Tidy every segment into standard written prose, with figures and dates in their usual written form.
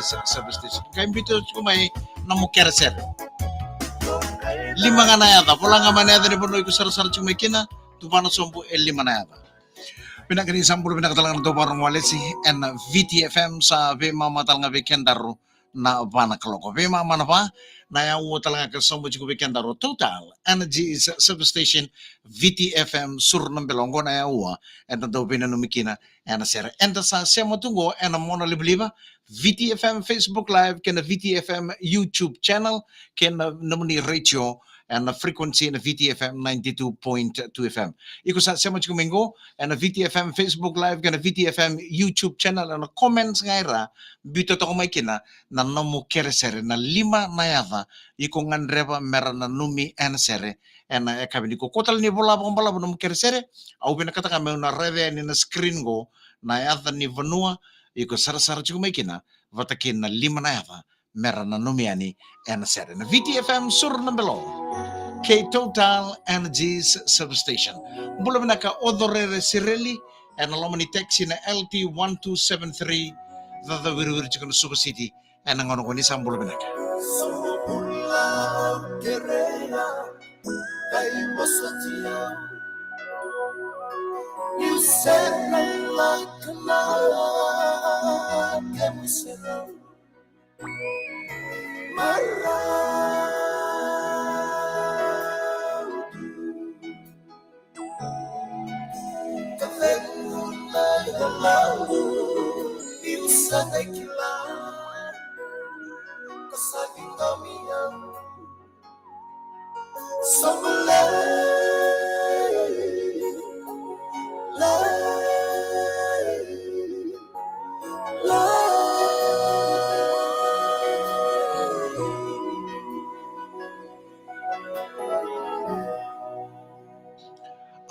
Energies Substation. Kaya imbito ko may namukera sir. Lima nga na yata. Pula nga manayada ni Bonoy ko sar-sar chumikina. Tupano sompo lima na yata. Pinagkanisan po pinagkatalang na ito parang walit si VTFM sa Vima Matal nga Vikendaro na panakaloko. Vima mana pa na yung talaga kasama ko Vikendaro Total Energies Substation VTFM Sur ng Belongo na yung and daw pinanumikina and sir. And sa semo tungo and mona libliba VTFM Facebook Live kena VTFM YouTube channel kena namuni radio and the frequency na VTFM 92.2 FM. Iko sa semo kumingo and the VTFM Facebook Live kena VTFM YouTube channel and comments ngaira bito to kumay kina na namu keresere na lima na yata iko ngandreba mera na numi and sere and kabini ko kotal ni bola pang bala namu keresere au pinakata kami na reve ni na screen go na yata ni vanua iko sar-sar kumay kina vatakin na lima na yata mera na numiani and sere na VTFM Sur ng Belongo K Total Energies Substation. Bula na ka odorere sireli and alam ni text na LT1273 the wiru chicken Suba City and ang ano ko ni Sambula na ka. You said like a love and we said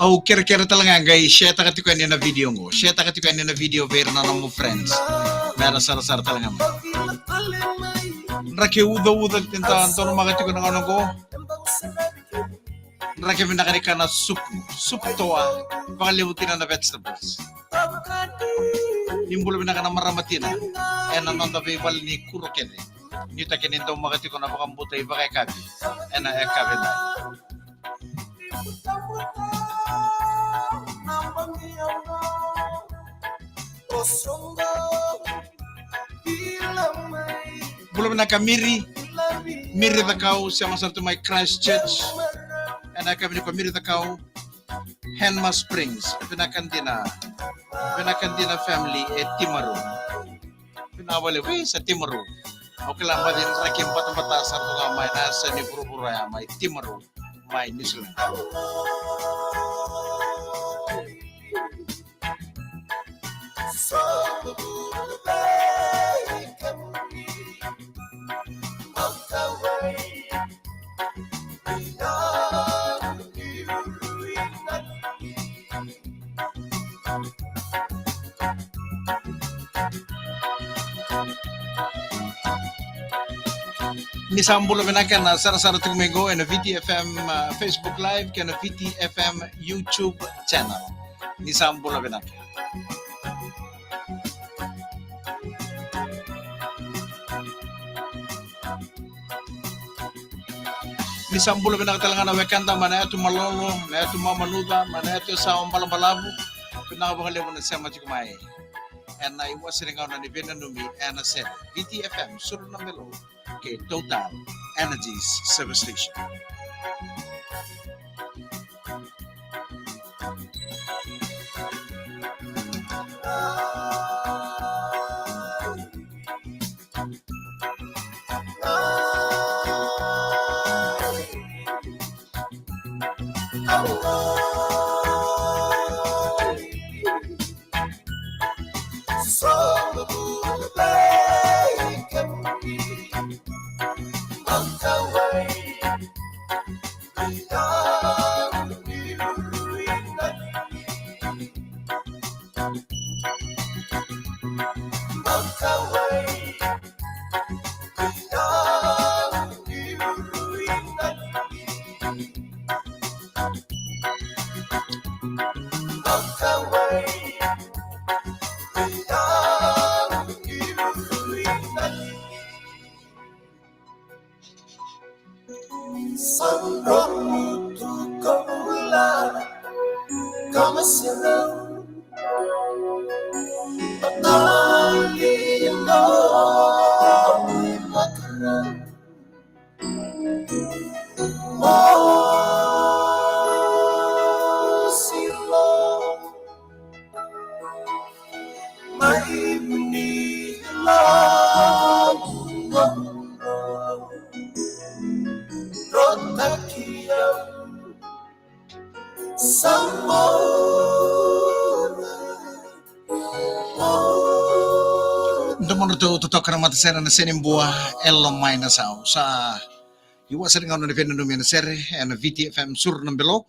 Oh, kira-kira talaga guys, share takati ko na video ngo. Share takati ko na video ver na mo friends. Mera sar-sar talaga mo. Rake udo tinta anton magati ko ng ano ko. Rake binakari ka na soup toa. Pangalimutin na vegetables. Nimbolo binaka na maramatina. And anong bebal ni kuroken. Nita kininto magati ko na bakambutay ba kay kabi. And na kabi na. Belum nak Miri takau sama satu my Christchurch and kami ni Miri takau Henma Springs pinakan dina family Timaru pinawali sa Timaru okay lang ba din rakim bata satu gamay nasa ni puro-puro may Timaru may New Zealand. Ni sambulo menakan na sara-sara tumigo na VTFM Facebook Live kena VTFM YouTube channel. Ni sambulo menakan. Ni sambulo menakan talaga na wekanda mana ito malolo, na ito mamanuda, mana ito sa balabalabu. Pinakabangaliw mo na siya machikumay. And I was sitting on an event and I said VTFM Sur ng Belongo K Total Energies Substation. Sambromu tu kabula kama sirau Atali no makara Oh silo Maibuni la Rotakia Samora Ndomono to tokana mata sera na senin buah elo maina sao sa iwa sering ngono defend no mena sere and VTFM sur nambelo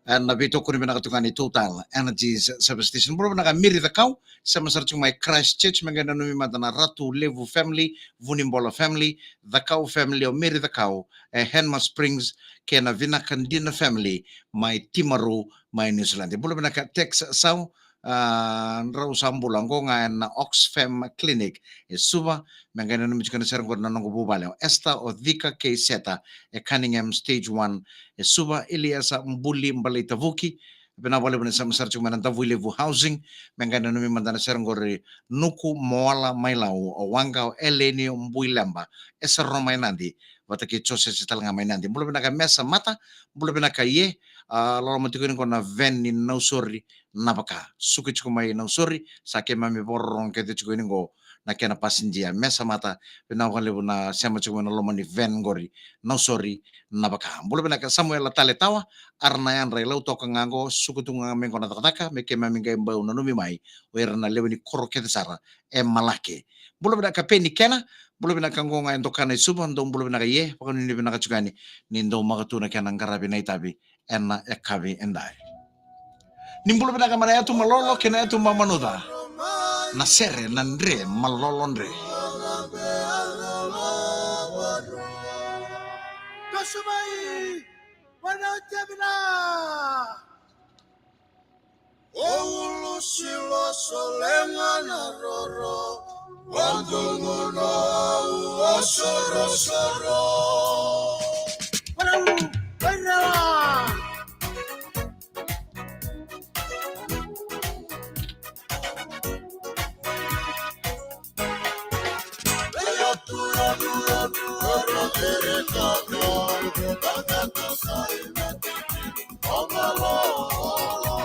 and na bito ko ni nakatungani total energies substation bro na miri the cow sama searching my Christchurch mengana no mata na Ratu Levu family Vunimbola family the cow family o miri the cow Henma Springs kena vina kandina family my Timaru my New Zealand bro na ka text sao rau sambulang ko nga na Oxfam Clinic suba mengana no michikana serang ko nanong bubale esta o Dhika K Seta Cunningham stage 1 suba Eliasa Mbuli Mbalita Vuki benawale bena sama sarchu mananta Levu housing mengana no mandana serang gore nuku moala mailau o wanga o eleni mbuilamba esa roma nandi wataki chose sital nga mainandi mulo bena ka mesa mata mulo bena ka ye lolo matikuin ko na ven ni nausori napaka suki chuko mai nausori sake mami borong kete chuko ini go na kena pasinjia mesa mata bena wale na sema chuko na lomani ven gori nausori napaka mulo bena ka Samuel tale tawa arna yan rai lau toka ngango suku tunga mengo na takataka meke mami ngai mbau na numi mai wera na lewani koro kete sara malake mulo bena ka peni kena mulo bena ka ngonga endokana isuba ndo mulo bena ka ye pakano ni bena ka chukani ni ndo makatuna kena ngarabi na itabi ena ekabi endai nimbulo bena kamara yatu malolo kena yatu mamanuda na sere na ndre malolo ndre Kasumai wanajabina Olu silo solengana roro Wandunguno osoro soro Wadawu wadawa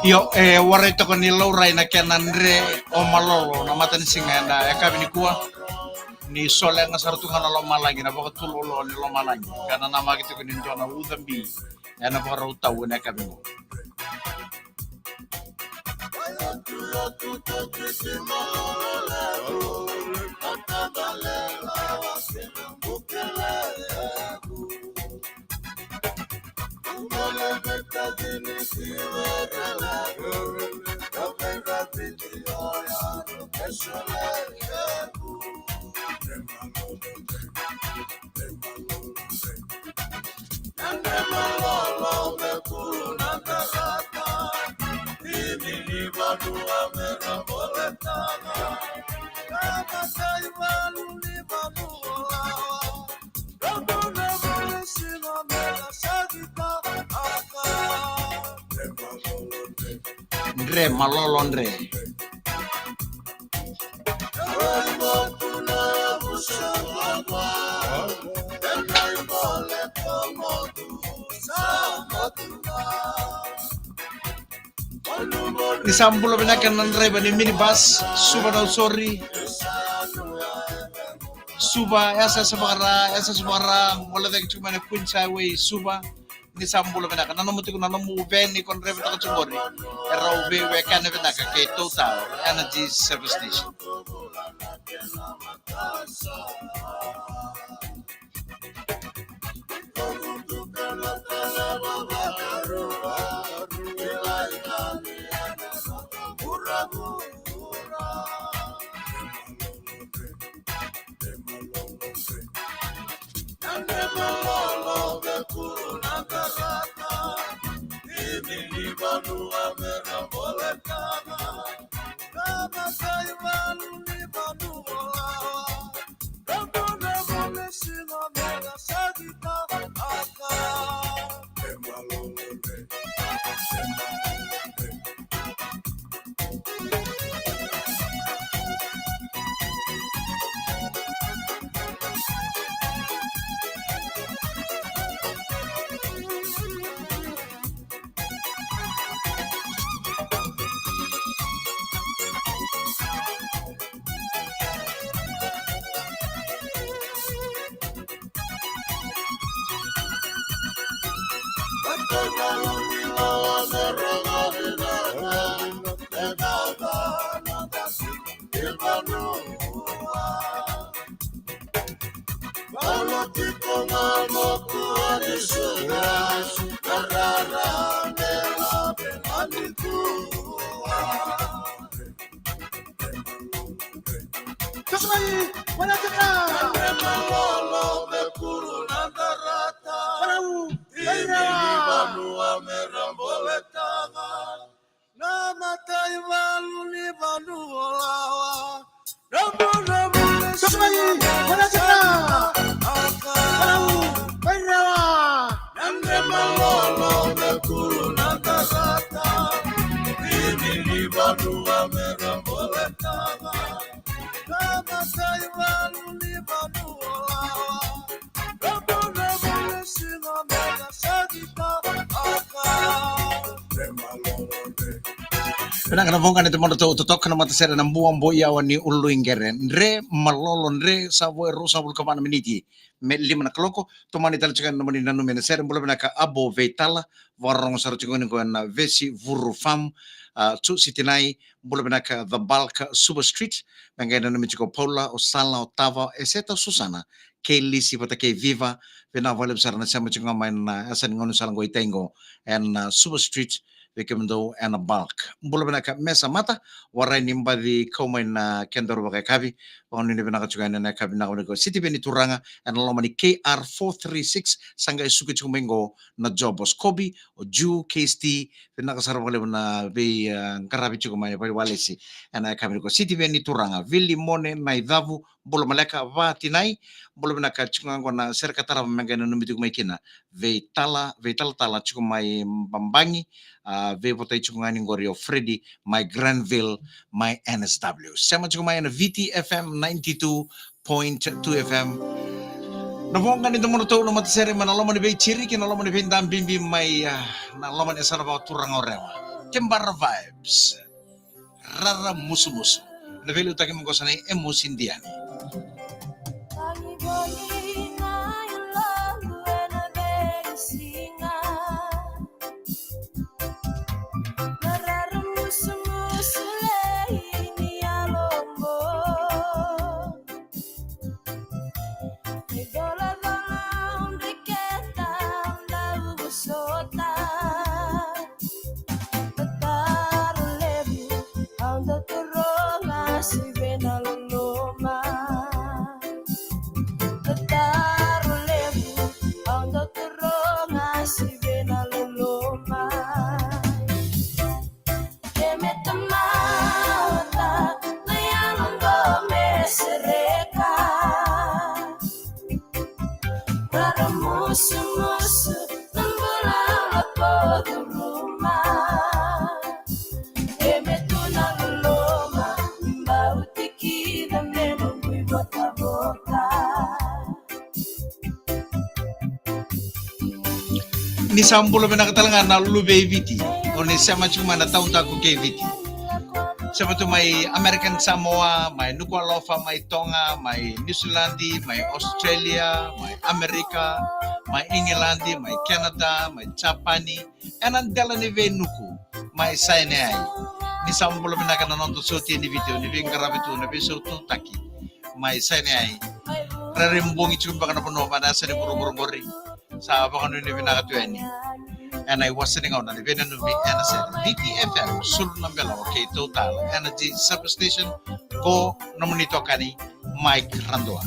Yo warai toko ni laurai na kenandre o malolo na mata ni singa na ekabi ni kuwa ni sole nga sartu nga na lo malangi na baka tulolo ni lo malangi kana nama gitu ko ninjo na udambi na baka rautaw na ekabi mo Ndre malolo ndre ni sambulo benakan ndre bani minibus suba daw sorry suba esa sabara wala dek cuma na kunsa way suba ni sambulo benakan nanomuti ko nanomu ben ni kon rebe ta chungori era ube we kan benaka kay total energy service station Kama kaimalu ni banuola Kalau tiko ngamo kuari suras, karara mela benaniku. Terus lagi, mana tengah? Malolo bekuru nandarata. Ini banua meramboletanga. Nama taivalu ni banua lawa. Namu terus lagi, mana tengah? Nande malolo bekuru nandarata. Ini banua meramboletanga. Nama taivalu ni banua lawa. Namu singa mega sagita aka. Pinakanafongan ito mo tutok na matasera ng buwang boyawan ni Ulu Ingere. Nre malolo nre sa ero sa vulkaman miniti. Lima na kaloko tumani talaga naman ni nanumena sera mula pinaka abo veitala warong sa rutingon ko na vesi vurufam tu sitinai mula pinaka the bulk super street bangay na namin ko Paula Osala Otava eseta Susana Kelly si pata kay Viva pinavalim sa na sa mga main na asan ngono sa langgoy tengo and super street Vikimdo and a bulk. Mula pinaka mesa mata, waray nimba di kaumain na kendor bakay kabi, pangon nini pinaka na kabi na ko City Beni Turanga, and alomani KR436, sangay suki chumengo na Jobos Kobe, o Ju, KST, pinakasarap wala na be karabi chukumay pa walesi, and kabi ko City Beni Turanga, Vili Mone, Naidavu, bula maleka va tinay, bula pinaka chumango na serkatara mga numiti kumay kina, veitala tala chukumay bambangi, Vepotay chunganing Gorio Freddy, my Granville, my NSW. Sama chumay na VTFM 92.2 FM. Nabong ganito mo to no matasere manalaman ni Bay Chiri kinalaman ni Bindam Bimbi may nalaman isa na ba turang orewa. Kembara vibes. Rara musu-musu. Navelo taki mo ko sanay emusindiani. Ni sambulo pinakatalanga na lube viti o ni sama chuma na taon tako kay viti. Sama to may American Samoa, may Nuku'alofa, may Tonga, may New Zealand, may Australia, may Amerika, may England, may Canada, may Japan, and ang dala ni Venuku, may Sainay. Ni sambulo pinakananon to suti ni video, ni Vingarabitu, ni Bisotu Taki, may Sainay. Rarimbong ichun baka na puno pa nasa ni Burumburumuri. Sa apa kanu ni pinakatuan ni. And I was sitting on the Venanumi and I said, DTFM, Sulunambelo, okay, Total Energy Substation, ko nominito kani Mike Randoa.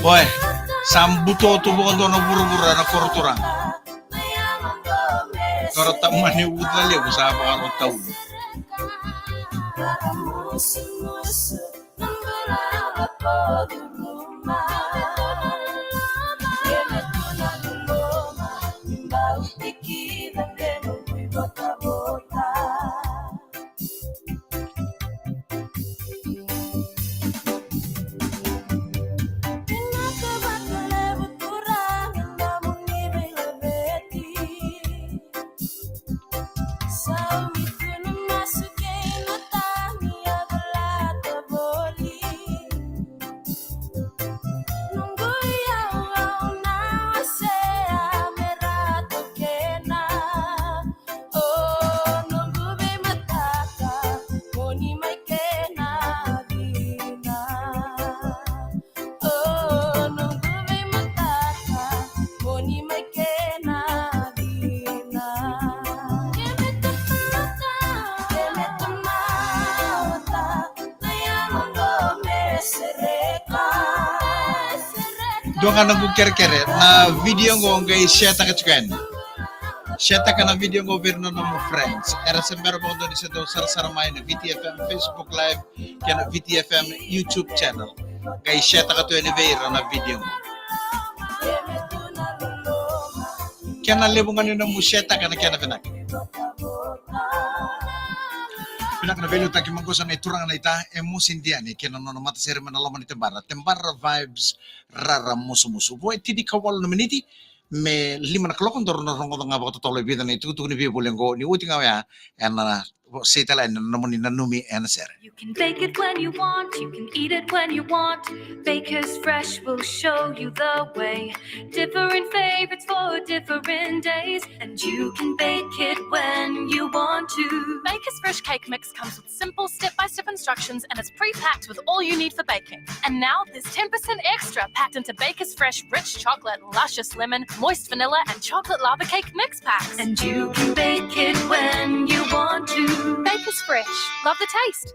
Oi, sambuto tu bukan dono buru-buru na korturang. Karo tamani udali ko sa karo tau. Doon ka nagkukere-kere na video ko kay share ka chukan. Share ka na video ko pero no mo friends. Era sa meron ko doon sa doon sa may na VTFM Facebook Live kaya VTFM YouTube channel. Kay share ka to anywhere na video mo. Kaya na lebungan yun mo share ka na kaya na pinak. Pinak na value taki mangko sa iturang na ita emos indiani kaya no mata sere manalaman ito tembara vibes rara musu-musu. Boy tidi kawal no miniti me 5 o'clock ndor no rongo nga ba to tolo bida ni tutu ni bibul ngo ni uti nga ya en setala en namoni nanumi en sere. You can bake it when you want, you can eat it when you want. Baker's Fresh will show you the way. Different favorites for different days, and you can bake it when you want to. Baker's Fresh cake mix comes with simple step-by-step instructions and is pre-packed with all you need for baking. And now there's 10% extra packed into Baker's Fresh rich chocolate, luscious lemon, moist vanilla and chocolate lava cake mix packs. And you can bake it when you want to. Baker's Fresh. Love the taste.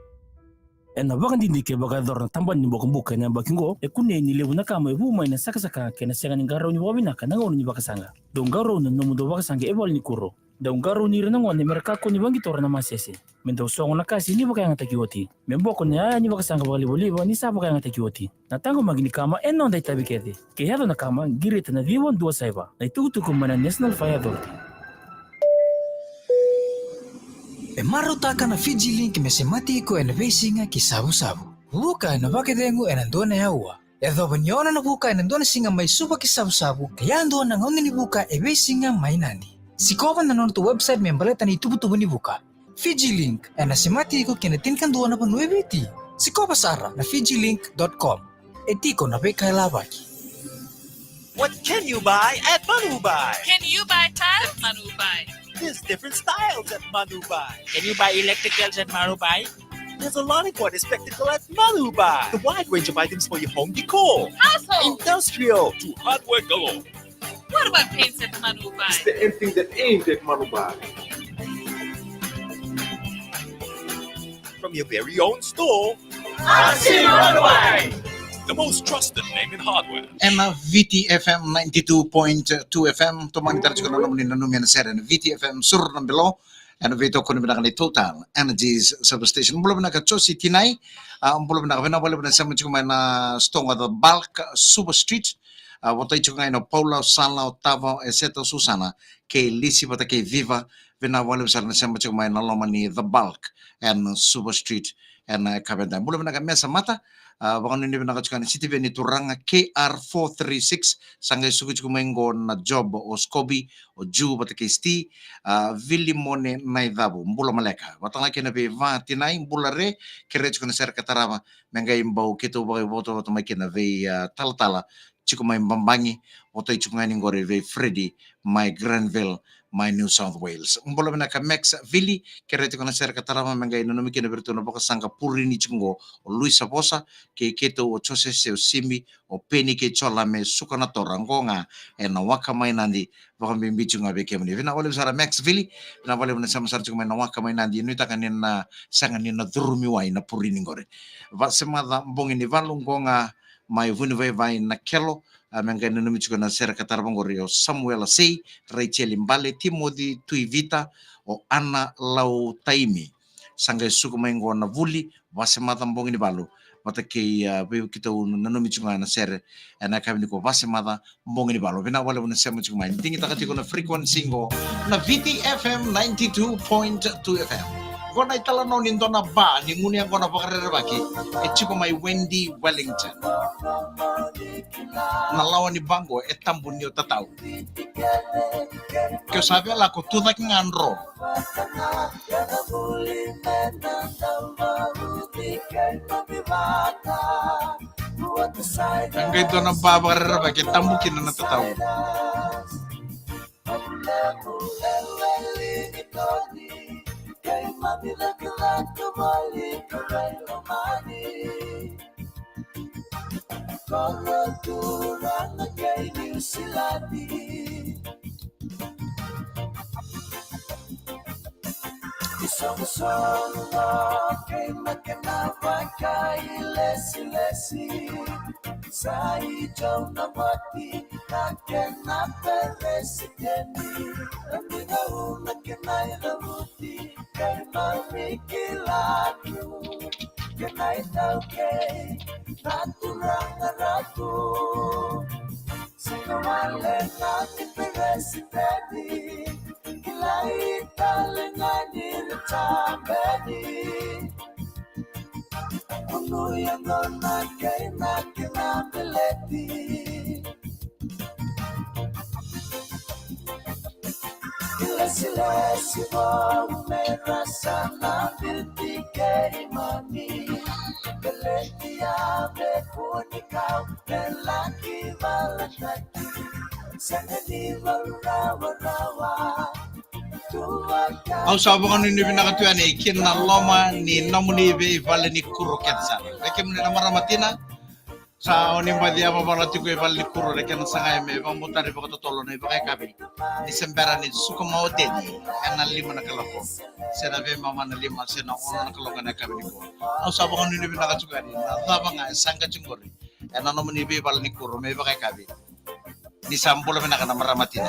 Na wakandi ke bagador na tamban ni bokong buka na bakingo e kunne ni lebu na kama e bumay na saka ke na senga ni garo ni wabina ka nangon ni bakasanga don garo na nomudo bakasanga e bol ni kuro don garo ni rin nangon ni merka ko ni bangitor na masese mendo songo na kasi ni bakaya ngata kioti memboko ni aya ni bakasanga balibo ni sa bakaya ngata kioti na tango magini kama e non dai tabi kede ke hado na kama girita na viwon dua saiba na itutu ko mana National Fire Authority. E marutaka na Fiji Link mesemati ko en vesinga ki sabu-sabu. Buka na bakedengu en andona ya ua. E dhoba nyona na buka en andona singa mai suba ki sabu-sabu kaya andona ngoni ni buka e vesinga mai nandi. Sikoban na nono tu website membaleta ni tubu-tubu ni buka. Fiji Link en asemati ko kinatinkan duana pa nuebiti. Sikoba sara na fijilink.com. E tiko na beka labaki. What can you buy at Manubai? Can you buy tiles at Manubai? There's different styles at Manubai. Can you buy electricals at Marubai? There's a lot of what is spectacle at Manubai. The wide range of items for your home decor, Household. industrial, to hardware galore. What about paints at Manubai? The anything that ain't at Manubai. From your very own store, Manubai! the most trusted name in hardware. En VTFM 92.2 FM tumang tarjo na naman ni nanumian sere VTFM sur ng below and vito ko ni binakani Total Energies substation belum na ka chosi tinay belum na ka belum na sa mga na stong at bulk super street watay chunga ino Paula Sala Otavo etc Susana kay Lisi pata kay Viva binawala sa na sa mga na loman ni The Bulk and Super Street and kabenda belum na ka mesa mata Baka nini pinakachukan City ni turanga KR436 sangay sukuch kumengo na job o Scoby o Ju batakesti Vilimone naidabo mbula maleka watang laki na va tinay mbula re kirech ko na ser katarama mengay mbau kito bagay boto to may kina ve talatala chiko may bambangi oto ichunga ni gore ve Freddy my Granville my New South Wales. Mbolo na ka Max Vili kerete ko na ser katarama mengay no numiki na berto na baka sanga puri ni chungo o Luis Saposa ke keto o chose se o simi o peni ke chola me suka na torangonga e na waka mai nandi baka mimbi chunga be kemni. Vina wale sara Max Vili na wale na sama sar chunga na waka mai nandi no itakan na sanga ni na durumi wai na puri ni gore. Va semada bongi ni valungonga mai vuni vai na kelo menga numi chuko na sera katarbangorio Samuel Sei, Rachel Mbale, Timothy Tuivita o Ana Lau Taimi. Sangga suku maingo na vuli wase mata mbongi ni balu. Mata kei kita numi chuko na sera na kami niko wase mata mbongi ni balu. Bina wale wuna sema chuko main. Tingi takatiko na frequency ngo na VTFM 92.2 FM. Gona itala no nindo na ba ni nguni ang gona pakarere baki chuko mai Wendy Wellington. Nalawan ni Bango tambun niyo tataw. Kaya sabi ala ko tunak ngandro. Ang ganito ng babakarera baki tambukin na natataw. Kay mabilagilat kumalik karay umani Koloturang na kay New Silati Isong-isong na kay magkanawag kay lesi-lesi Sa ijaw na mati na kanaperesideni Ang binaw na kanay lamuti kay marikilado Kanay daw kay naturang narado Sinawala natin presidenti Kilay talangan niritambeni Unuyang na kay nakinabiliti Sila-sila mo may rasa na bilti kay mami Beleti abe kung ikaw lalaki malataki Sana di marawa-rawa Au sabu kan ini bina katuan ikin na loma ni namuni be vale ni kuro ketsa. Leke mune na maramatina sa onim badia mabalati ko vale ni kuro leke na sangay me bang mutar iba katotolo na iba kay kabi. Ni sembera ni suko maotedi ana lima na kalako. Sena be mama na lima sena ona na kalako na kabi ko. Au sabu kan ini bina katuan ni na taba nga sanga chungori. Ana namuni be vale ni kuro me iba kay kabi. Ni sampulo bina kana maramatina.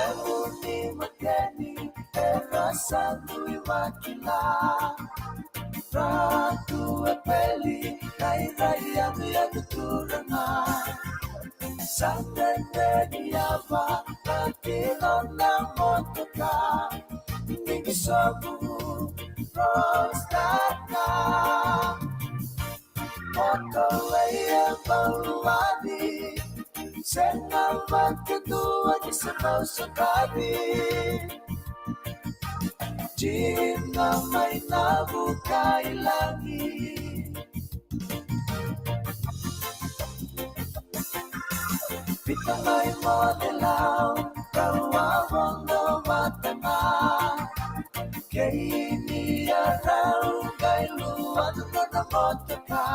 Rasa tui makila Ratu epeli Kai raya mia tuturana Sandende diava Latino na motoka Nigi sobu Prostata Moto leia baluani Sengal magkadua Di sabaw sakadi Di na may nabukay langit Pita may modelaw Kawawang na matama Kay iniyaraw Kay luwan na namotoka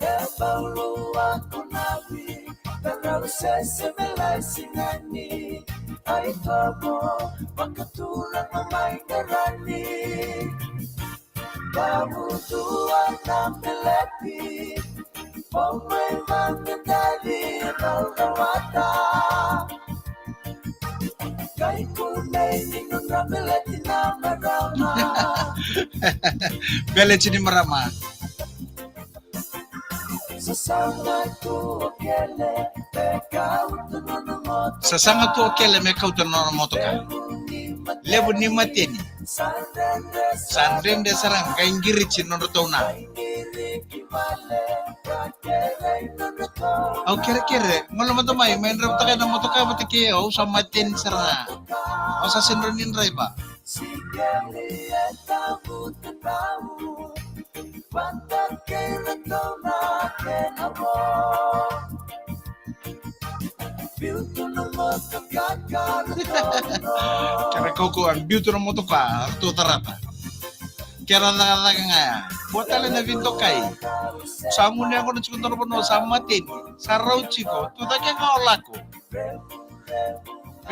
Ebaw luwan ko nabi Pero sa sibilay sinani Ay tobo Pagkatulang mamay karani Kabutuan ng pilepi O may magdadali Rawata Kay kunay Ninong na pileti na marama Pileti ni marama Sasanga tu okele Sasanga tu okele me kauto no moto ka Lebu ni mateni Sandrende sarang kaingiri chino rotona Au kere ngolo moto mai main rap taka na moto ka batike o sa maten sarang o sa sinronin rai ba Kaya koko ang beauty ng moto ka, tutarata. Kaya nakataka nga, buat tala na vinto kay. Samu niya ako na chikuntaro po no, sa matin, sa road chiko, tutakya nga ola ko.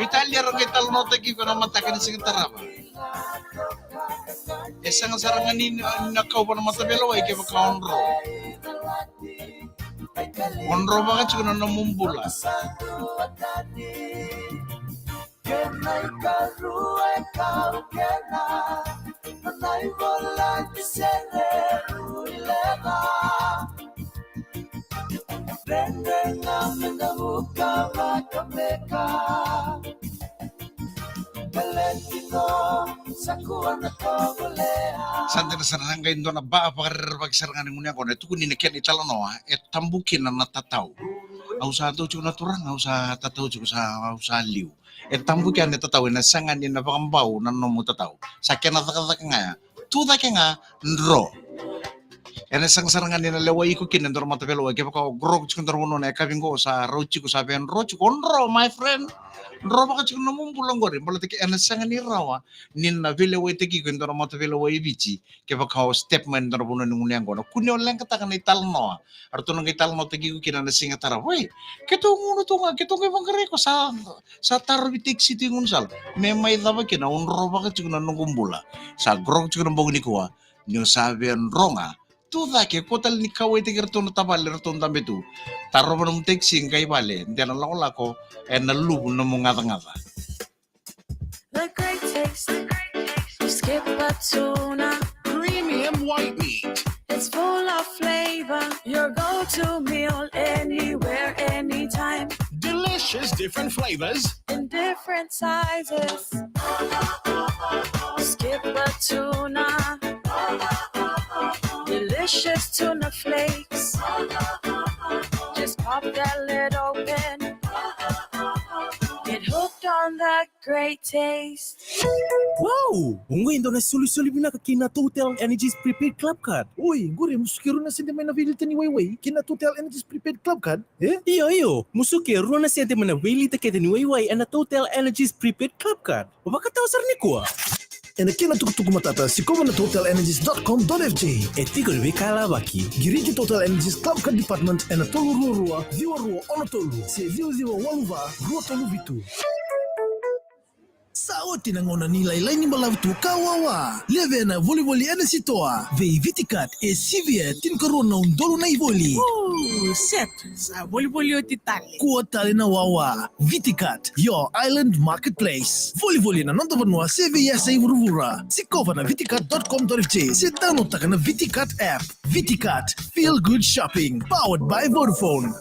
Italia ro kita no tagi ko na matakan sa tarapa. Esa nga sarangan ni nakaw pa na matabelo ay kaya makaonro. Onro baka chukuna namumbula. Kenai karue kau kena, nanai bola di sereru ilena. Rendenga mendabuka makameka, Valentino sakuan ako bolea. Santai sarang kain dona ba apa karir bagi sarangan yang mulia kone tuku ni nekian itala noa tambukin na natatau. Au sa to chukuna turang au sa tatau chukusa au sa liu. Tambukin na tatau na sangan ni na pakambau na nomu tatau. Sakyan na takataka nga tu take nga nro. Ena sang sarangan ni na lewai ko kin ndor mata velo ke pa grog chukun ndor wono na kabingo sa rochi ko sa ben rochi konro my friend. Ndro baka chukun na mumbulang gori bola take ena sangan ni rawa nin na velo wai teki ko ndor mata velo wai bici ke pa step man ndor wono ni ngunyang gono kunyo lang kata kan ital no arto nang ital no teki ko kin na singa tara wai keto nguno to nga keto ngai bangare ko sa tar bitik situ ngunsal me mai daba kina unro baka chukun na ngumbula sa grog chukun mbog ni ko nyo sabian ronga tuda ke kotal ni kawai tigir to no tabal to ndambe tu taro manum teksi ngai bale ndana lako en na lubu no ngata ngata. The great taste. Skip a tuna. Premium white meat. It's full of flavor. Your go-to meal anywhere, anytime. Delicious different flavors. In different sizes. Skip a tuna. Delicious tuna flakes. Just pop that lid open. Get hooked on that great taste. Wow! Ngayon daw na suli-suli na kina Total Energies Prepaid Club Card. Uy, guri, musukiro na sindi may navilita ni Wayway kina Total Energies Prepaid Club Card. Iyo. Musukiro na sindi may navilita kita ni Wayway na Total Energies Prepaid Club Card. Mabakatawasar ni ko. Ena kila tukutuku matata sikoma na totalenergies.com.fj. Tigo ni kala baki. Giriji Total Energies Club Card Department ena tolu rua ono tolu. Se ziwa waluva rua tolu vitu. Sao tinangona nilai laini malavitu kawawa. Leve na voli ena sitoa. Vei vitikat e sivie tin korona undolo na ivoli. Set sa voli o titali. Kuotale na wawa. Vitikat, your island marketplace. Voli na nonto vanua seve ya sa ivuruvura. Sikova na vitikat.com.fj. Se download taka na Vitikat app. Vitikat, feel good shopping. Powered by Vodafone.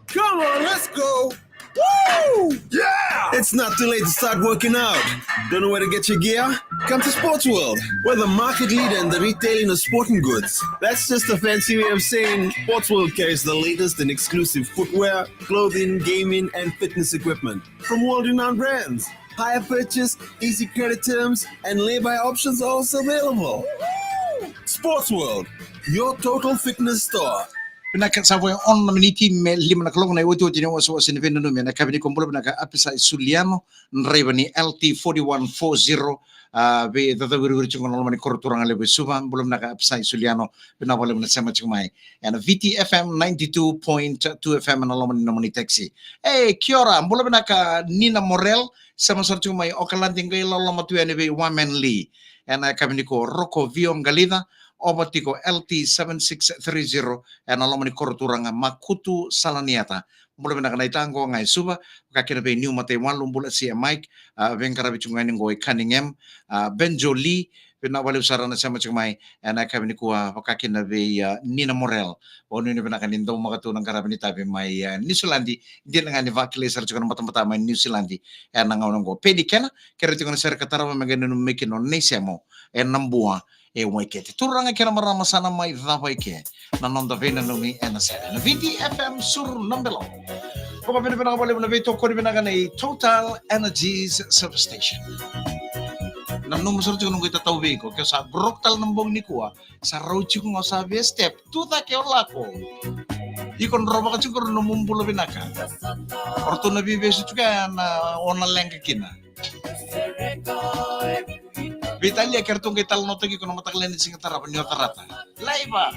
Come on, let's go. Woo! Yeah! It's not too late to start working out. Don't know where to get your gear? Come to Sports World. We're the market leader in the retailing of sporting goods. That's just a fancy way of saying Sports World carries the latest in exclusive footwear, clothing, gaming, and fitness equipment from world-renowned brands. Hire purchase, easy credit terms, and lay-by options are also available. Sports World, your total fitness store. Pinaka sa on na miniti me lima na kalong na iwati ni waso sinivendo no me na kabini kumpul pinaka apisa Suliano nreba ni LT4140 be tataguri chung no mani korturang lebe suban bulum naka apisa Suliano pinawala na sama chumai and VTFM 92.2 FM na lomani no mani taxi kiora bulum naka Nina Morel sama sor chumai okalanting kay loloma tuene be Wamenli and kabini ko Rocco Vion Galida obatiko LT7630 and alomani korturanga Makutu Salaniata. Mula na kanaitango ngai suba kakina be new mate wan lumbula si Mike venkara bichunga ngoi Cunningham Benjo Lee pinawali usarana sama chumai and akabini kuwa kakina be Nina Morel onu ni pinakanindo makatulong karabini tabi mai New Zealandi hindi nga ni vakileser chukana matamata mai New Zealandi and nangaunong go pedi kena kaya tikon ser katarawa magano mekino nesemo and nambua waikete turanga kira marama sana mai dhapai ke nanonda vena numi enasera na VTFM sur nambelo ko pa pinaka bole na veto ko pinaka na Total Energies Substation nanong musur nung kita tawbi ko kaya sa broktal nambong ni kuwa sa rochi ko sa step tuta ke olako ikon roba ka chukur numumbulo pinaka orto na bibesu chuka na onaleng kina Vitalia kertong kita no tagi kono mataklen sing tarap nyo tarata. Laiba.